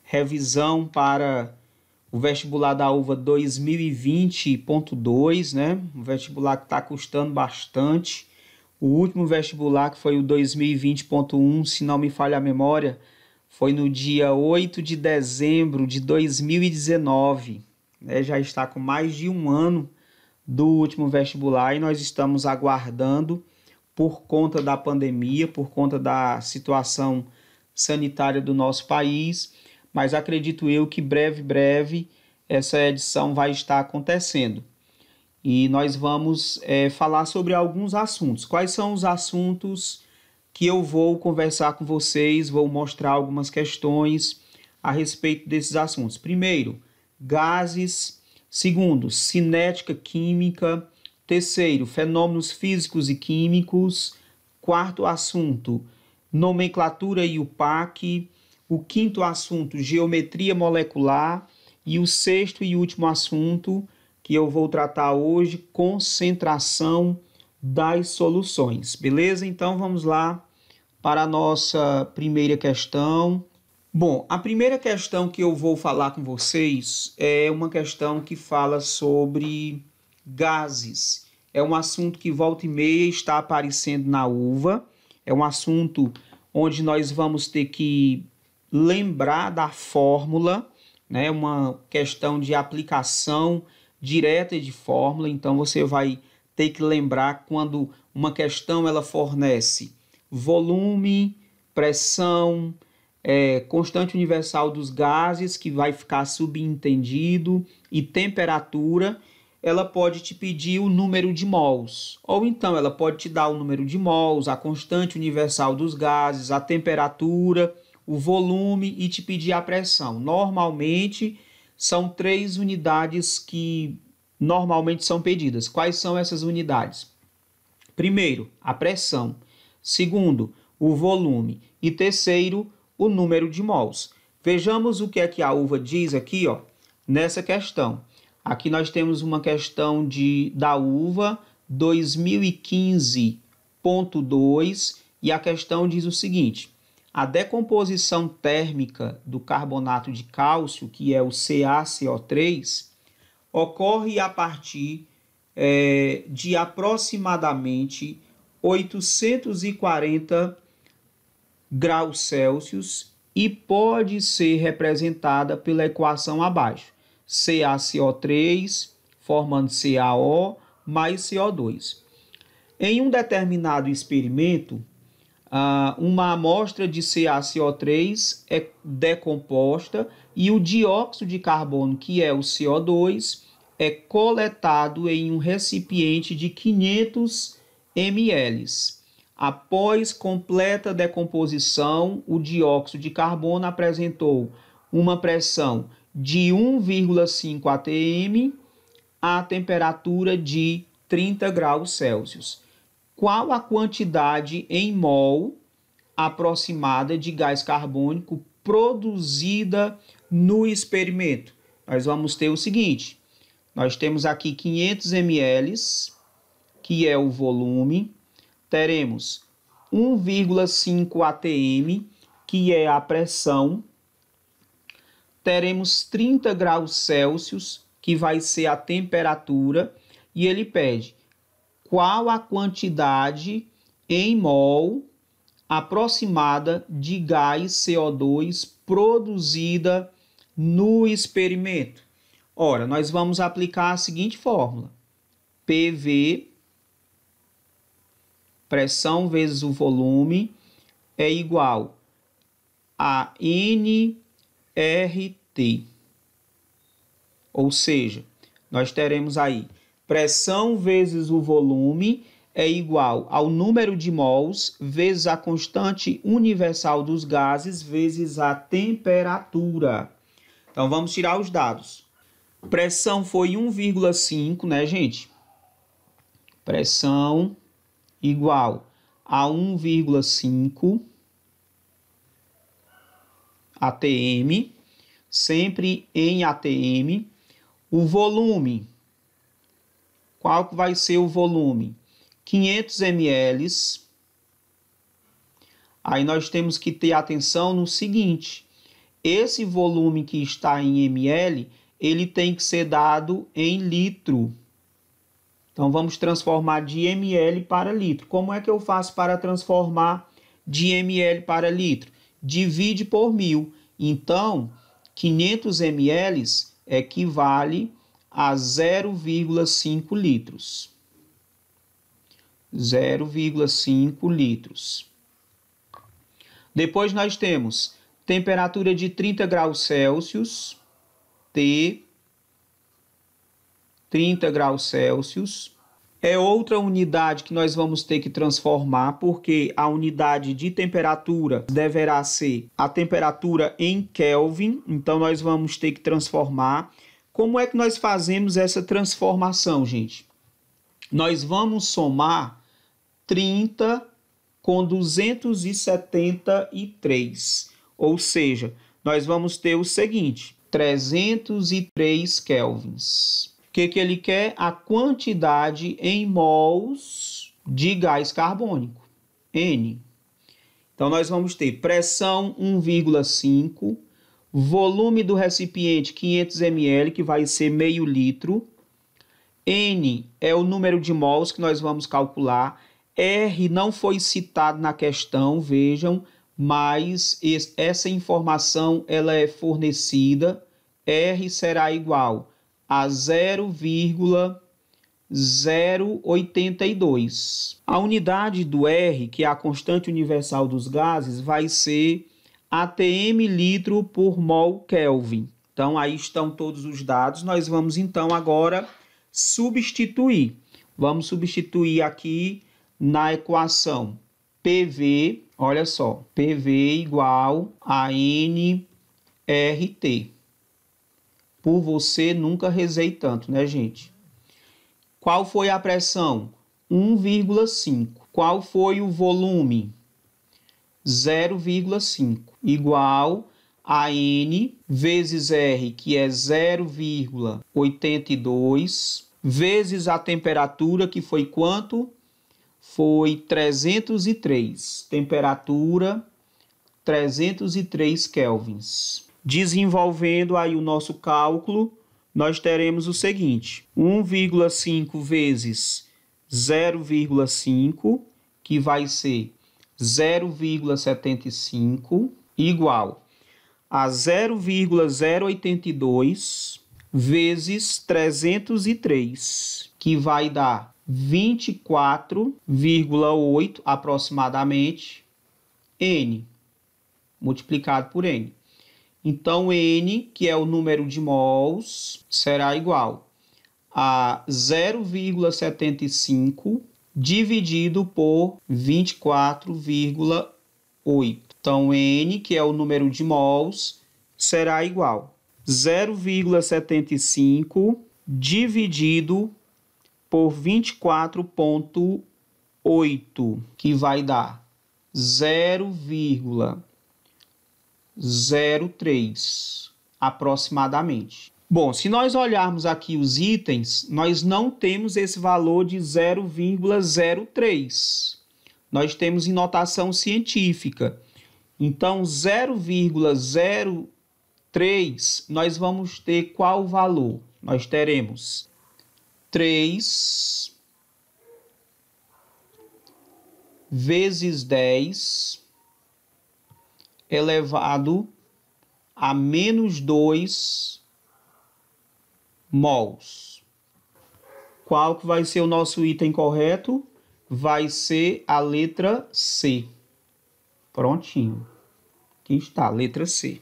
revisão para o vestibular da UVA 2020.2, né? Um vestibular que está custando bastante. O último vestibular, que foi o 2020.1, se não me falha a memória, foi no dia 8 de dezembro de 2019. Né? Já está com mais de um ano do último vestibular e nós estamos aguardando, por conta da pandemia, por conta da situação sanitária do nosso país, mas acredito eu que breve essa edição vai estar acontecendo. E nós vamos falar sobre alguns assuntos. Quais são os assuntos que eu vou conversar com vocês? Vou mostrar algumas questões a respeito desses assuntos. Primeiro, gases. Segundo, cinética química. Terceiro, fenômenos físicos e químicos. Quarto assunto, nomenclatura e UPAC. O quinto assunto, geometria molecular. E o sexto e último assunto que eu vou tratar hoje, concentração das soluções. Beleza? Então vamos lá para a nossa primeira questão. Bom, a primeira questão que eu vou falar com vocês é uma questão que fala sobre gases. É um assunto que volta e meia está aparecendo na UVA. É um assunto onde nós vamos ter que lembrar da fórmula, né? Uma questão de aplicação direta de fórmula. Então você vai ter que lembrar quando uma questão ela fornece volume, pressão, constante universal dos gases, que vai ficar subentendido, e temperatura. Ela pode te pedir o número de mols, ou então ela pode te dar o número de mols, a constante universal dos gases, a temperatura, o volume e te pedir a pressão. Normalmente são 3 unidades que normalmente são pedidas. Quais são essas unidades? Primeiro, a pressão. Segundo, o volume. E terceiro, o número de mols. Vejamos o que é que a UVA diz aqui, ó, nessa questão. Aqui nós temos uma questão da UVA 2015.2 e a questão diz o seguinte: a decomposição térmica do carbonato de cálcio, que é o CaCO3, ocorre a partir de aproximadamente 840 graus Celsius e pode ser representada pela equação abaixo. CaCO3 formando CaO mais CO2. Em um determinado experimento, uma amostra de CaCO3 é decomposta e o dióxido de carbono, que é o CO2, é coletado em um recipiente de 500 ml. Após completa decomposição, o dióxido de carbono apresentou uma pressão de 1,5 atm a temperatura de 30 graus Celsius. Qual a quantidade em mol aproximada de gás carbônico produzida no experimento? Nós vamos ter o seguinte: nós temos aqui 500 ml, que é o volume. Teremos 1,5 atm, que é a pressão. Teremos 30 graus Celsius, que vai ser a temperatura. E ele pede qual a quantidade em mol aproximada de gás CO2 produzida no experimento. Ora, nós vamos aplicar a seguinte fórmula: PV, pressão vezes o volume, é igual a nRT. Ou seja, nós teremos aí pressão vezes o volume é igual ao número de mols vezes a constante universal dos gases vezes a temperatura. Então, vamos tirar os dados. Pressão foi 1,5, né, gente? Pressão igual a 1,5 atm, sempre em atm. O volume, qual que vai ser o volume? 500 ml. Aí nós temos que ter atenção no seguinte: esse volume que está em ml, ele tem que ser dado em litro. Então, vamos transformar de ml para litro. Como é que eu faço para transformar de ml para litro? Divide por 1000. Então, 500 ml equivale a 0,5 litros. 0,5 litros. Depois nós temos temperatura de 30 graus Celsius, T, 30 graus Celsius. É outra unidade que nós vamos ter que transformar, porque a unidade de temperatura deverá ser a temperatura em Kelvin, então nós vamos ter que transformar. Como é que nós fazemos essa transformação, gente? Nós vamos somar 30 com 273, ou seja, nós vamos ter o seguinte, 303 kelvins. O que ele quer? A quantidade em mols de gás carbônico, N. Então, nós vamos ter pressão 1,5, volume do recipiente 500 ml, que vai ser meio litro. N é o número de mols que nós vamos calcular. R não foi citado na questão, vejam, mas essa informação ela é fornecida. R será igual a 0,082. A unidade do R, que é a constante universal dos gases, vai ser atm litro por mol Kelvin. Então, aí estão todos os dados. Nós vamos, então, agora substituir. Vamos substituir aqui na equação PV, olha só, PV igual a nRT. Por você, nunca rezei tanto, né, gente? Qual foi a pressão? 1,5. Qual foi o volume? 0,5. Igual a N vezes R, que é 0,82, vezes a temperatura, que foi quanto? Foi 303. Temperatura, 303 kelvins. Desenvolvendo aí o nosso cálculo, nós teremos o seguinte, 1,5 vezes 0,5, que vai ser 0,75, igual a 0,082 vezes 303, que vai dar 24,8 aproximadamente, N, multiplicado por N. Então, N, que é o número de mols, será igual a 0,75 dividido por 24,8. Então, N, que é o número de mols, será igual a 0,75 dividido por 24,8, que vai dar 0,03 aproximadamente. Bom, se nós olharmos aqui os itens, nós não temos esse valor de 0,03. Nós temos em notação científica. Então, 0,03, nós vamos ter qual valor? Nós teremos 3 vezes 10 elevado a menos 2 mols. Qual que vai ser o nosso item correto? Vai ser a letra C. Prontinho. Aqui está, letra C.